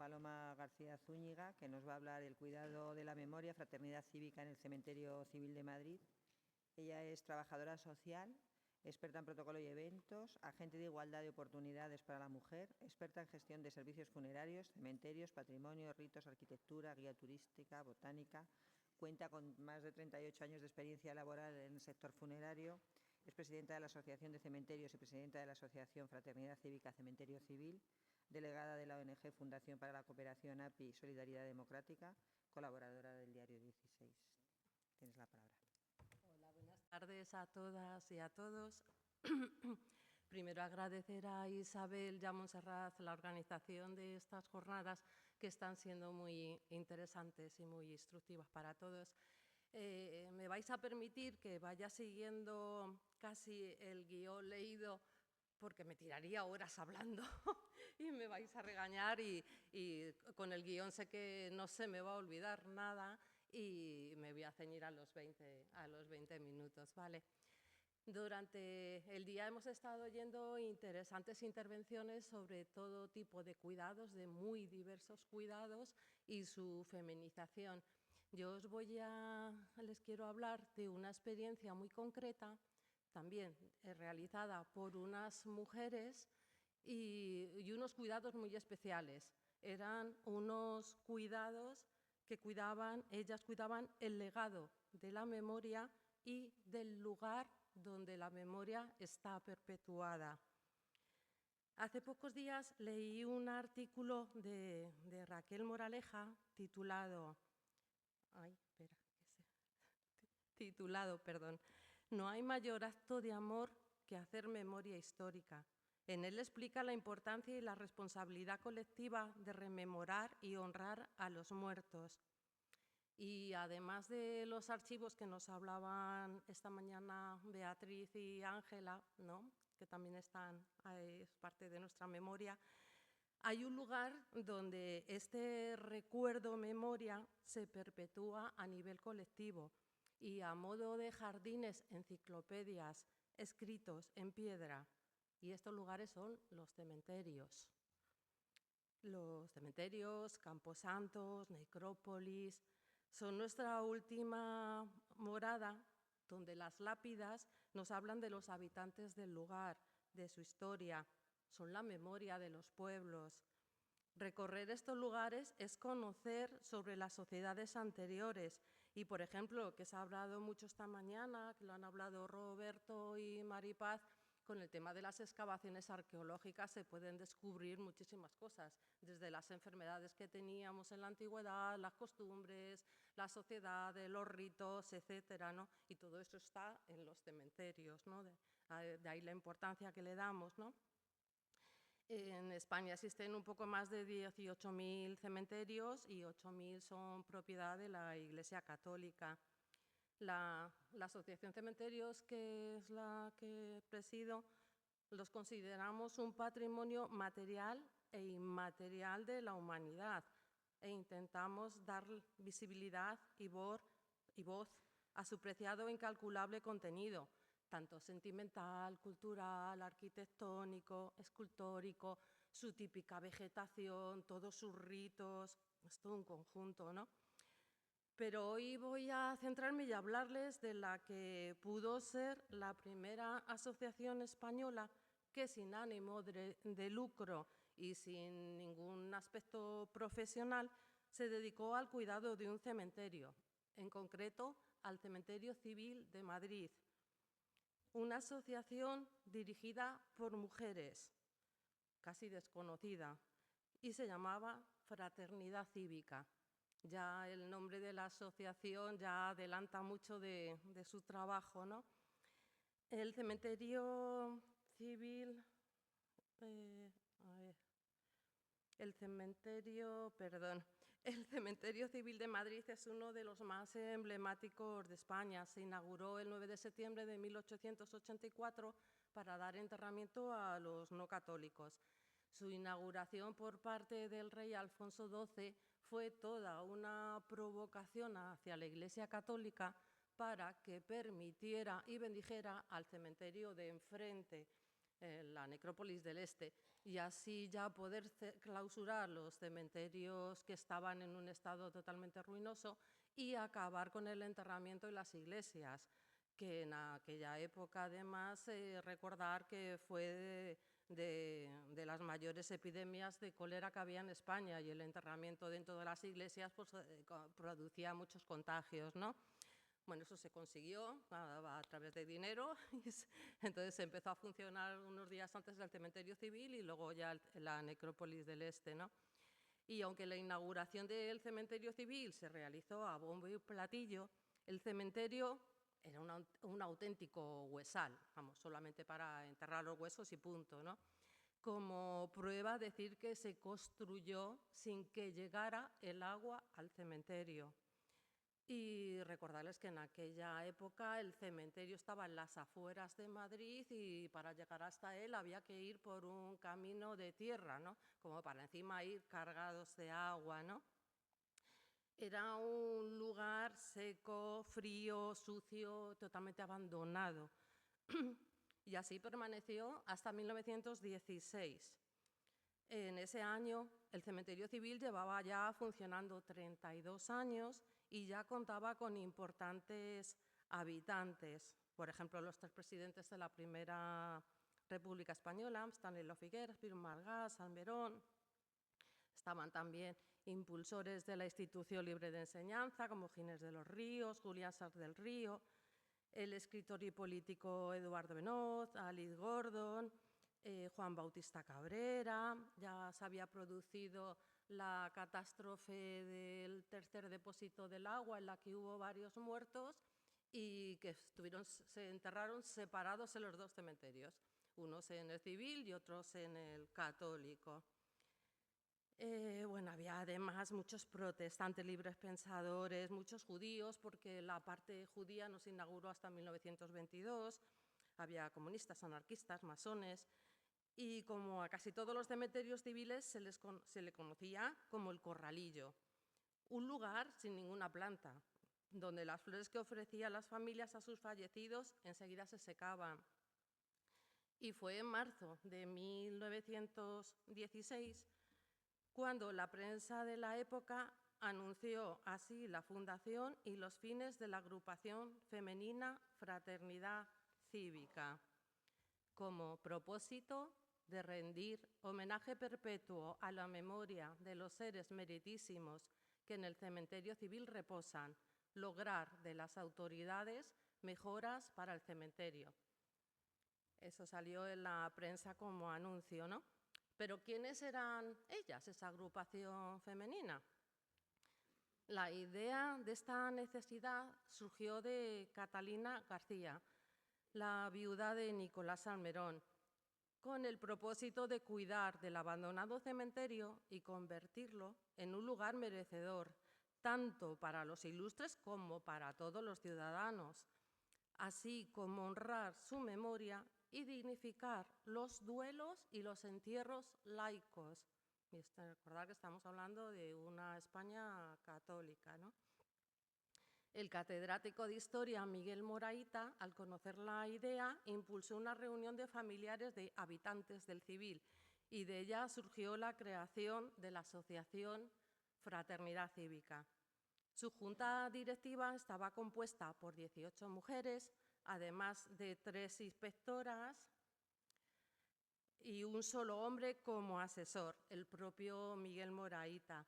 Paloma García Zúñiga, que nos va a hablar del cuidado de la memoria, fraternidad cívica en el Cementerio Civil de Madrid. Ella es trabajadora social, experta en protocolo y eventos, agente de igualdad de oportunidades para la mujer, experta en gestión de servicios funerarios, cementerios, patrimonio, ritos, arquitectura, guía turística, botánica. Cuenta con más de 38 años de experiencia laboral en el sector funerario. Es presidenta de la Asociación de Cementerios y presidenta de la Asociación Fraternidad Cívica Cementerio Civil, delegada de la ONG Fundación para la Cooperación API Solidaridad Democrática, colaboradora del Diario 16. Tienes la palabra. Hola, buenas tardes a todas y a todos. Primero agradecer a Isabel y a Montserrat la organización de estas jornadas que están siendo muy interesantes y muy instructivas para todos. Me vais a permitir que vaya siguiendo casi el guión leído porque me tiraría horas hablando y me vais a regañar y con el guión sé que no se me va a olvidar nada y me voy a ceñir a los 20 minutos, ¿vale? Durante el día hemos estado oyendo interesantes intervenciones sobre todo tipo de cuidados, de muy diversos cuidados y su feminización. Yo les quiero hablar de una experiencia muy concreta, también realizada por unas mujeres y unos cuidados muy especiales. Eran unos cuidados que ellas cuidaban el legado de la memoria y del lugar donde la memoria está perpetuada. Hace pocos días leí un artículo de Raquel Moraleja titulado No hay mayor acto de amor que hacer memoria histórica. En él explica la importancia y la responsabilidad colectiva de rememorar y honrar a los muertos. Y además de los archivos que nos hablaban esta mañana Beatriz y Ángela, ¿no?, que también es parte de nuestra memoria, hay un lugar donde este recuerdo-memoria se perpetúa a nivel colectivo y a modo de jardines, enciclopedias, escritos en piedra. Y estos lugares son los cementerios. Los cementerios, camposantos, necrópolis, son nuestra última morada donde las lápidas nos hablan de los habitantes del lugar, de su historia, son la memoria de los pueblos. Recorrer estos lugares es conocer sobre las sociedades anteriores y, por ejemplo, que se ha hablado mucho esta mañana, que lo han hablado Roberto y Maripaz, con el tema de las excavaciones arqueológicas se pueden descubrir muchísimas cosas, desde las enfermedades que teníamos en la antigüedad, las costumbres, la sociedad, los ritos, etcétera, ¿no? Y todo eso está en los cementerios, ¿no? De ahí la importancia que le damos, ¿no? En España existen un poco más de 18.000 cementerios y 8.000 son propiedad de la Iglesia Católica. La Asociación Cementerios, que es la que presido, los consideramos un patrimonio material e inmaterial de la humanidad e intentamos dar visibilidad y voz a su preciado e incalculable contenido, tanto sentimental, cultural, arquitectónico, escultórico, su típica vegetación, todos sus ritos, es todo un conjunto, ¿no? Pero hoy voy a centrarme y hablarles de la que pudo ser la primera asociación española que sin ánimo de lucro y sin ningún aspecto profesional se dedicó al cuidado de un cementerio, en concreto al Cementerio Civil de Madrid. Una asociación dirigida por mujeres, casi desconocida, y se llamaba Fraternidad Cívica. Ya el nombre de la asociación ya adelanta mucho de su trabajo, ¿no? El Cementerio Civil, el Cementerio Civil de Madrid es uno de los más emblemáticos de España. Se inauguró el 9 de septiembre de 1884 para dar enterramiento a los no católicos. Su inauguración por parte del rey Alfonso XII fue toda una provocación hacia la Iglesia Católica para que permitiera y bendijera al cementerio de enfrente. la necrópolis del Este, y así ya poder clausurar los cementerios que estaban en un estado totalmente ruinoso y acabar con el enterramiento en las iglesias, que en aquella época además recordar que fue de las mayores epidemias de cólera que había en España, y el enterramiento dentro de las iglesias pues, producía muchos contagios, ¿no? Bueno, eso se consiguió a través de dinero, entonces empezó a funcionar unos días antes del cementerio civil y luego ya la necrópolis del Este, ¿no? Y aunque la inauguración del cementerio civil se realizó a bombo y platillo, el cementerio era un auténtico huesal, vamos, solamente para enterrar los huesos y punto, ¿no? Como prueba decir que se construyó sin que llegara el agua al cementerio. Y recordarles que en aquella época el cementerio estaba en las afueras de Madrid y para llegar hasta él había que ir por un camino de tierra, ¿no? Como para encima ir cargados de agua, ¿no? Era un lugar seco, frío, sucio, totalmente abandonado. Y así permaneció hasta 1916. En ese año, el cementerio civil llevaba ya funcionando 32 años y ya contaba con importantes habitantes. Por ejemplo, los 3 presidentes de la Primera República Española, Stanislao Figueras, Pío Margall, Salmerón. Estaban también impulsores de la institución libre de enseñanza, como Ginés de los Ríos, Julián Sar del Río, el escritor y político Eduardo Benoz, Alice Gordon, Juan Bautista Cabrera. Ya se había producido la catástrofe del tercer depósito del agua, en la que hubo varios muertos y que se enterraron separados en los 2 cementerios, unos en el civil y otros en el católico. Bueno, había además muchos protestantes libres pensadores, muchos judíos, porque la parte judía no se inauguró hasta 1922, había comunistas, anarquistas, masones, y como a casi todos los cementerios civiles se le conocía como el Corralillo, un lugar sin ninguna planta, donde las flores que ofrecían las familias a sus fallecidos enseguida se secaban. Y fue en marzo de 1916 cuando la prensa de la época anunció así la fundación y los fines de la agrupación femenina Fraternidad Cívica, como propósito de rendir homenaje perpetuo a la memoria de los seres meritísimos que en el cementerio civil reposan, lograr de las autoridades mejoras para el cementerio. Eso salió en la prensa como anuncio, ¿no? Pero ¿quiénes eran ellas, esa agrupación femenina? La idea de esta necesidad surgió de Catalina García, la viuda de Nicolás Salmerón, con el propósito de cuidar del abandonado cementerio y convertirlo en un lugar merecedor, tanto para los ilustres como para todos los ciudadanos, así como honrar su memoria y dignificar los duelos y los entierros laicos. Y recordar que estamos hablando de una España católica, ¿no? El catedrático de Historia, Miguel Moraíta, al conocer la idea, impulsó una reunión de familiares de habitantes del civil y de ella surgió la creación de la Asociación Fraternidad Cívica. Su junta directiva estaba compuesta por 18 mujeres, además de 3 inspectoras y un solo hombre como asesor, el propio Miguel Moraíta.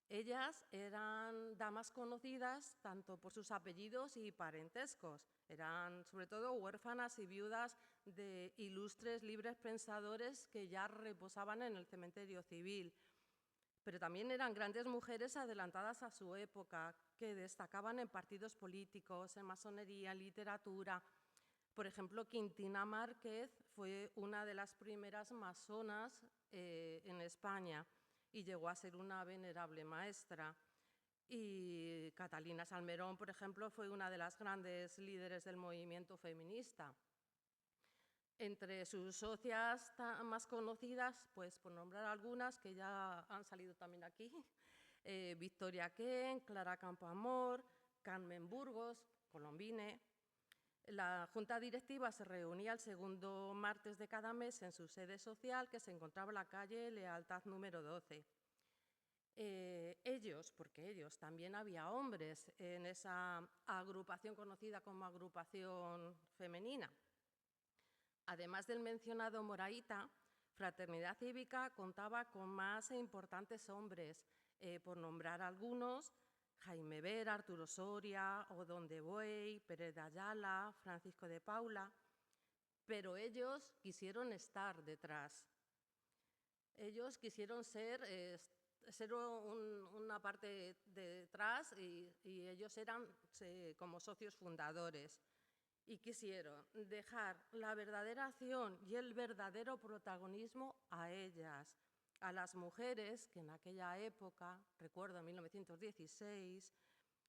Ellas eran damas conocidas tanto por sus apellidos y parentescos. Eran sobre todo huérfanas y viudas de ilustres libres pensadores que ya reposaban en el cementerio civil. Pero también eran grandes mujeres adelantadas a su época, que destacaban en partidos políticos, en masonería, en literatura. Por ejemplo, Quintina Márquez fue una de las primeras masonas en España y llegó a ser una venerable maestra. Y Catalina Salmerón, por ejemplo, fue una de las grandes líderes del movimiento feminista. Entre sus socias más conocidas, pues por nombrar algunas que ya han salido también aquí, Victoria Ken, Clara Campoamor, Carmen Burgos, Colombine. La Junta Directiva se reunía el segundo martes de cada mes en su sede social, que se encontraba en la calle Lealtad número 12. Porque ellos, también había hombres en esa agrupación conocida como agrupación femenina. Además del mencionado Moraíta, Fraternidad Cívica contaba con más importantes hombres, por nombrar algunos: Jaime Vera, Arturo Soria, Odón de Buey, Pérez de Ayala, Francisco de Paula, pero ellos quisieron estar detrás. Ellos quisieron ser una parte detrás y ellos eran como socios fundadores. Y quisieron dejar la verdadera acción y el verdadero protagonismo a ellas, a las mujeres que en aquella época, recuerdo en 1916,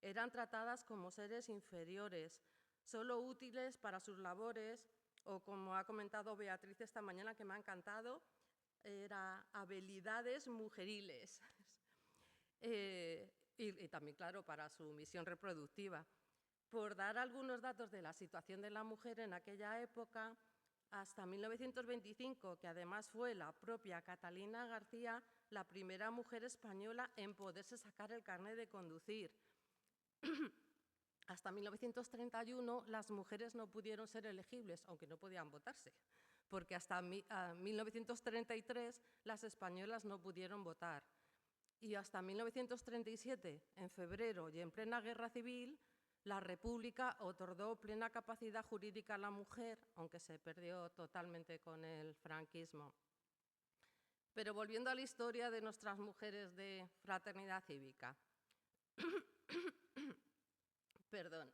eran tratadas como seres inferiores, solo útiles para sus labores, o como ha comentado Beatriz esta mañana, que me ha encantado, era habilidades mujeriles. Y también, claro, para su misión reproductiva. Por dar algunos datos de la situación de la mujer en aquella época, hasta 1925, que además fue la propia Catalina García la primera mujer española en poderse sacar el carnet de conducir. Hasta 1931 las mujeres no pudieron ser elegibles, aunque no podían votarse, porque hasta 1933 las españolas no pudieron votar. Y hasta 1937, en febrero y en plena guerra civil, la República otorgó plena capacidad jurídica a la mujer, aunque se perdió totalmente con el franquismo. Pero volviendo a la historia de nuestras mujeres de Fraternidad Cívica. Perdón.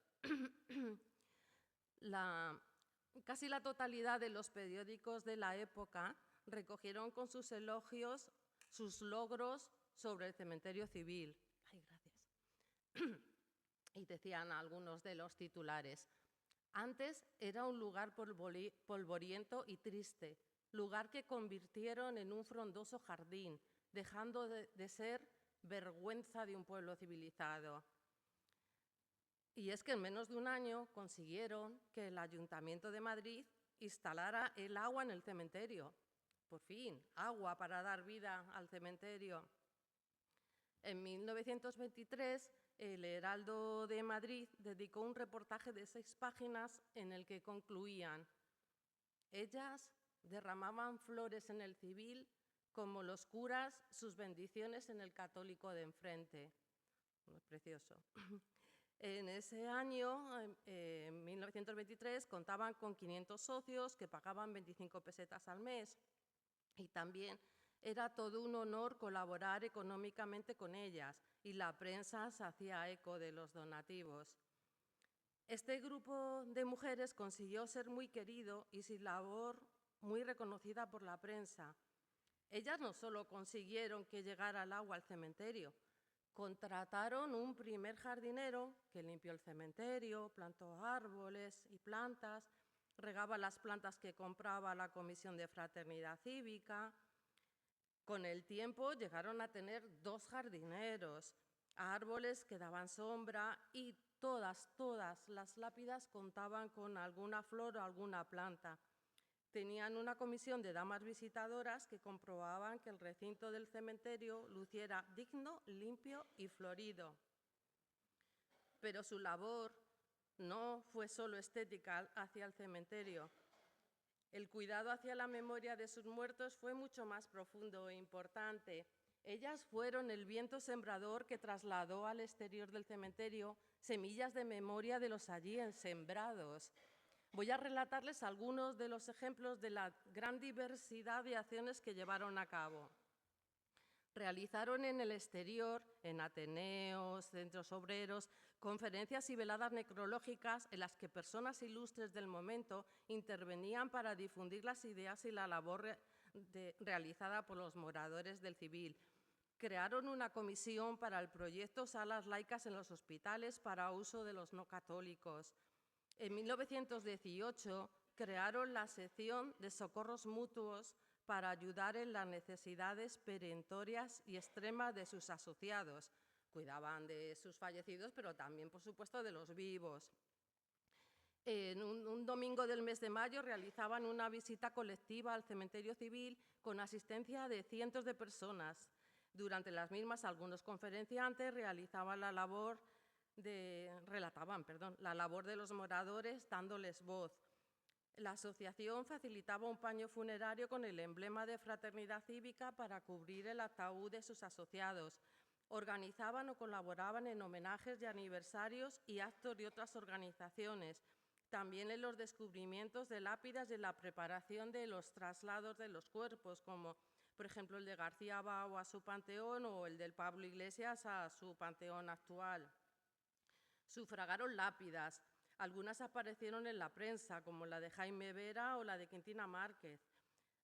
Casi la totalidad de los periódicos de la época recogieron con sus elogios sus logros sobre el cementerio civil. Ay, gracias. Y decían algunos de los titulares: antes era un lugar polvoriento y triste, lugar que convirtieron en un frondoso jardín, dejando de ser vergüenza de un pueblo civilizado. Y es que en menos de un año consiguieron que el Ayuntamiento de Madrid instalara el agua en el cementerio. Por fin, agua para dar vida al cementerio. En 1923, el Heraldo de Madrid dedicó un reportaje de 6 páginas en el que concluían: ellas derramaban flores en el civil como los curas sus bendiciones en el católico de enfrente. Precioso. En ese año, en 1923, contaban con 500 socios que pagaban 25 pesetas al mes, y también era todo un honor colaborar económicamente con ellas, y la prensa se hacía eco de los donativos. Este grupo de mujeres consiguió ser muy querido y su labor muy reconocida por la prensa. Ellas no solo consiguieron que llegara el agua al cementerio, contrataron un primer jardinero que limpió el cementerio, plantó árboles y plantas, regaba las plantas que compraba la Comisión de Fraternidad Cívica. Con el tiempo llegaron a tener 2 jardineros, árboles que daban sombra, y todas las lápidas contaban con alguna flor o alguna planta. Tenían una comisión de damas visitadoras que comprobaban que el recinto del cementerio luciera digno, limpio y florido. Pero su labor no fue solo estética hacia el cementerio. El cuidado hacia la memoria de sus muertos fue mucho más profundo e importante. Ellas fueron el viento sembrador que trasladó al exterior del cementerio semillas de memoria de los allí sembrados. Voy a relatarles algunos de los ejemplos de la gran diversidad de acciones que llevaron a cabo. Realizaron en el exterior, en ateneos, centros obreros, conferencias y veladas necrológicas en las que personas ilustres del momento intervenían para difundir las ideas y la labor realizada por los moradores del civil. Crearon una comisión para el proyecto Salas Laicas en los hospitales para uso de los no católicos. En 1918 crearon la sección de socorros mutuos para ayudar en las necesidades perentorias y extremas de sus asociados. Cuidaban de sus fallecidos, pero también, por supuesto, de los vivos. En un domingo del mes de mayo realizaban una visita colectiva al cementerio civil con asistencia de cientos de personas. Durante las mismas, algunos conferenciantes relataban la labor de los moradores dándoles voz. La asociación facilitaba un paño funerario con el emblema de Fraternidad Cívica para cubrir el ataúd de sus asociados. Organizaban o colaboraban en homenajes y aniversarios y actos de otras organizaciones. También en los descubrimientos de lápidas y en la preparación de los traslados de los cuerpos, como por ejemplo el de García Bao a su panteón o el del Pablo Iglesias a su panteón actual. Sufragaron lápidas, algunas aparecieron en la prensa, como la de Jaime Vera o la de Quintina Márquez.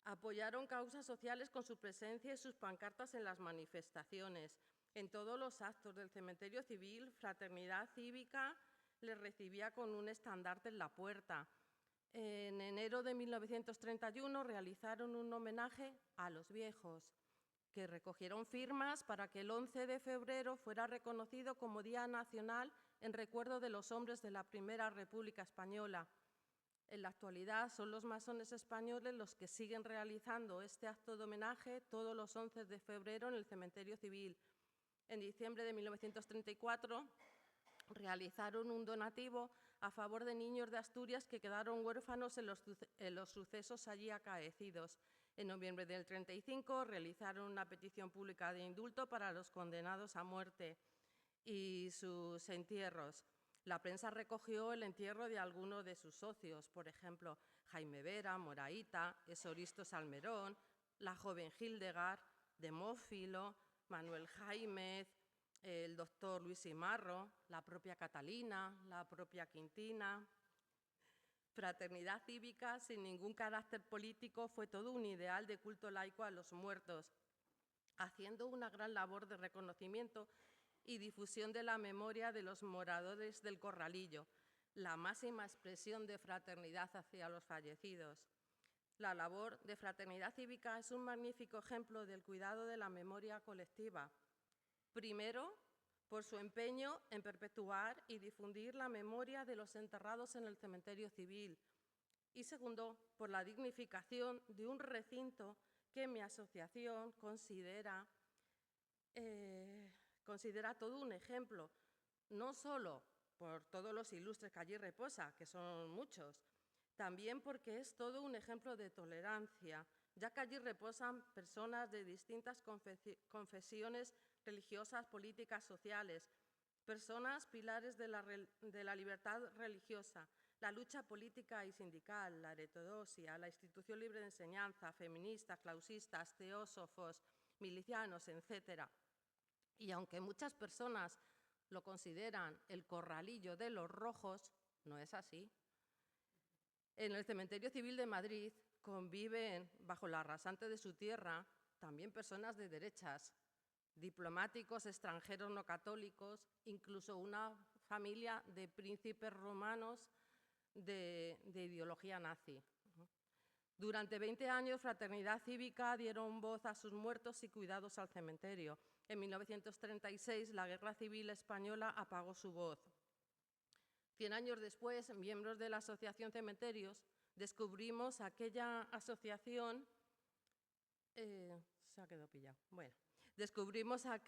Apoyaron causas sociales con su presencia y sus pancartas en las manifestaciones. En todos los actos del cementerio civil, Fraternidad Cívica les recibía con un estandarte en la puerta. En enero de 1931 realizaron un homenaje a los viejos, que recogieron firmas para que el 11 de febrero fuera reconocido como Día Nacional en recuerdo de los hombres de la Primera República Española. En la actualidad son los masones españoles los que siguen realizando este acto de homenaje todos los 11 de febrero en el cementerio civil. En diciembre de 1934 realizaron un donativo a favor de niños de Asturias que quedaron huérfanos en los sucesos allí acaecidos. En noviembre del 35 realizaron una petición pública de indulto para los condenados a muerte y sus entierros. La prensa recogió el entierro de algunos de sus socios, por ejemplo, Jaime Vera, Moraíta, Esoristo Salmerón, la joven Hildegard, Demófilo, Manuel Jaimez, el doctor Luis Imarro, la propia Catalina, la propia Quintina. Fraternidad Cívica, sin ningún carácter político, fue todo un ideal de culto laico a los muertos, haciendo una gran labor de reconocimiento y difusión de la memoria de los moradores del Corralillo, la máxima expresión de fraternidad hacia los fallecidos. La labor de Fraternidad Cívica es un magnífico ejemplo del cuidado de la memoria colectiva. Primero, por su empeño en perpetuar y difundir la memoria de los enterrados en el cementerio civil. Y segundo, por la dignificación de un recinto que mi asociación considera todo un ejemplo, no solo por todos los ilustres que allí reposa, que son muchos, también porque es todo un ejemplo de tolerancia, ya que allí reposan personas de distintas confesiones religiosas, políticas, sociales, personas pilares de la libertad religiosa, la lucha política y sindical, la heterodoxia, la institución libre de enseñanza, feministas, clausistas, teósofos, milicianos, etc. Y aunque muchas personas lo consideran el Corralillo de los rojos, no es así. En el cementerio civil de Madrid conviven, bajo la rasante de su tierra, también personas de derechas, diplomáticos extranjeros no católicos, incluso una familia de príncipes romanos de ideología nazi. Durante 20 años, Fraternidad Cívica dieron voz a sus muertos y cuidados al cementerio. En 1936, la Guerra Civil Española apagó su voz. 100 años después, miembros de la Asociación Cementerios, descubrimos aquella asociación... se ha quedado pillado. Bueno, descubrimos a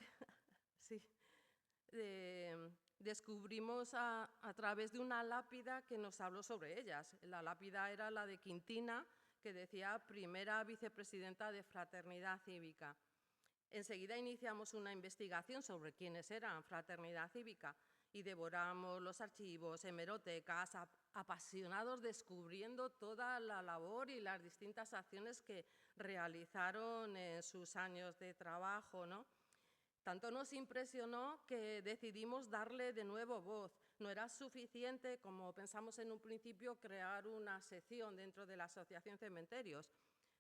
través de una lápida que nos habló sobre ellas. La lápida era la de Quintina, que decía primera vicepresidenta de Fraternidad Cívica. Enseguida iniciamos una investigación sobre quiénes eran Fraternidad Cívica y devoramos los archivos, hemerotecas, apasionados descubriendo toda la labor y las distintas acciones que realizaron en sus años de trabajo, ¿no? Tanto nos impresionó que decidimos darle de nuevo voz. No era suficiente, como pensamos en un principio, crear una sección dentro de la Asociación Cementerios.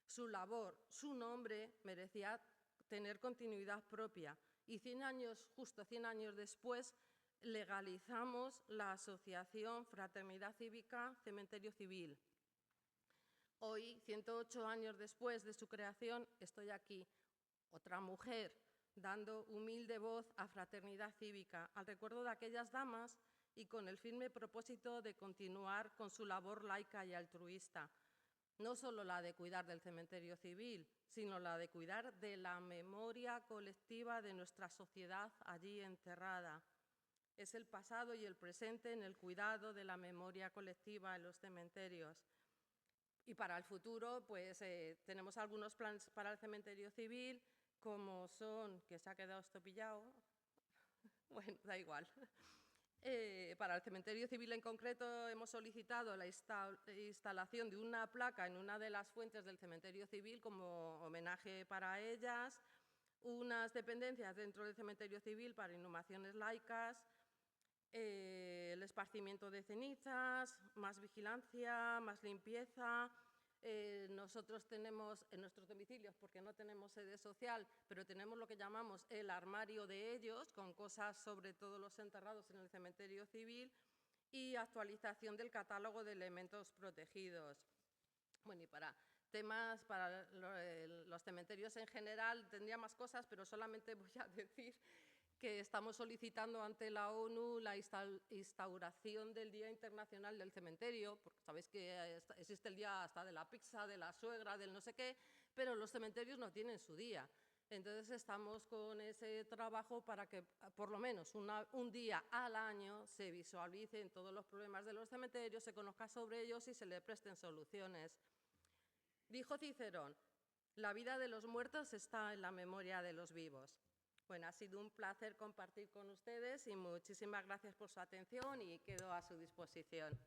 Su labor, su nombre, merecía tener continuidad propia. Y justo 100 años después, legalizamos la Asociación Fraternidad Cívica Cementerio Civil. Hoy, 108 años después de su creación, estoy aquí, otra mujer, dando humilde voz a Fraternidad Cívica, al recuerdo de aquellas damas y con el firme propósito de continuar con su labor laica y altruista. No solo la de cuidar del cementerio civil, sino la de cuidar de la memoria colectiva de nuestra sociedad allí enterrada. Es el pasado y el presente en el cuidado de la memoria colectiva en los cementerios. Y para el futuro, pues tenemos algunos planes para el cementerio civil, como son, que se ha quedado esto pillado, bueno, da igual. Para el cementerio civil en concreto hemos solicitado la instalación de una placa en una de las fuentes del cementerio civil como homenaje para ellas, unas dependencias dentro del cementerio civil para inhumaciones laicas, el esparcimiento de cenizas, más vigilancia, más limpieza. Nosotros tenemos en nuestros domicilios, porque no tenemos sede social, pero tenemos lo que llamamos el armario de ellos, con cosas sobre todos los enterrados en el cementerio civil, y actualización del catálogo de elementos protegidos. Bueno, y para temas, para los cementerios en general, tendría más cosas, pero solamente voy a decir que estamos solicitando ante la ONU la instauración del Día Internacional del Cementerio, porque sabéis que existe el día hasta de la pizza, de la suegra, del no sé qué, pero los cementerios no tienen su día. Entonces estamos con ese trabajo para que por lo menos un día al año se visualicen todos los problemas de los cementerios, se conozca sobre ellos y se le presten soluciones. Dijo Cicerón, la vida de los muertos está en la memoria de los vivos. Bueno, ha sido un placer compartir con ustedes y muchísimas gracias por su atención y quedo a su disposición.